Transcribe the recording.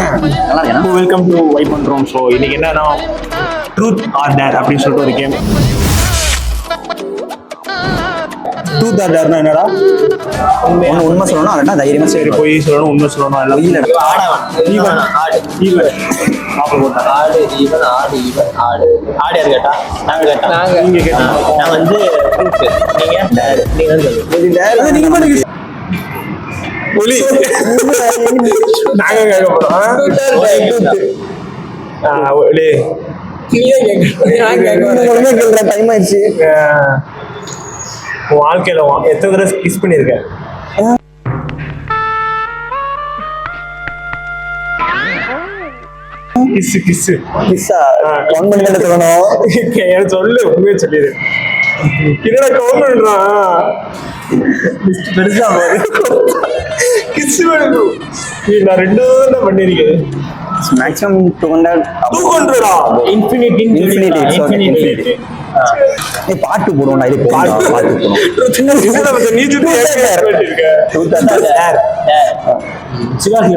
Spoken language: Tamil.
நல்லா இருக்கேன். வெல்கம் டு வைப் பண்றோம். ஸோ இன்னைக்கு என்னன்னா ட்ரூத் ஆர் டேர் அப்படின்னு சொல்லிட்டு ஒரு கேம். ட்ரூத் ஆர் டேர்னா என்னடா? உண்மை சொல்லணும், அதனா தைரியமா சரி, பொய் சொல்லணும், உண்மை சொல்லணும், எல்லாம் இல்ல. ஈவன் ஈவன் மாப்பிள போட்டாங்க. ஆடு ஈவன் ஆடு ஈவன் ஆடு ஆடு யாரு கேட்டா? நாங்க கேட்டா. நீங்க கேட்டாங்க. நான் வந்து ட்ரூத், நீங்க டேர். நீங்க வந்து அது நீங்க பாட்டுக்கு ஒலி நாங்க கேட்க போறோம். ஒலி டைம் ஆயிடுச்சு. உன் வாழ்க்கையில எத்தனை தடவை கிஸ் பண்ணிருக்க? கிஸ் கிஸ் கிஸ்ஸா கவுண்ட் பண்ணி தானே சொல்லணும். எனக்கு சொல்லு, உண்மையே சொல்லிடு. என்னடா கவுண்ட் பண்றான்? பெருசா கிஸ் வேணும். நான் 2 தான் பண்ணிருக்கேன். மேக்ஸிமம் 200. 200 infinity Infinity. பாட்டு போடுவோம். இது பாட்டு போடுவோம். நீ சுத்தி சிவாஜி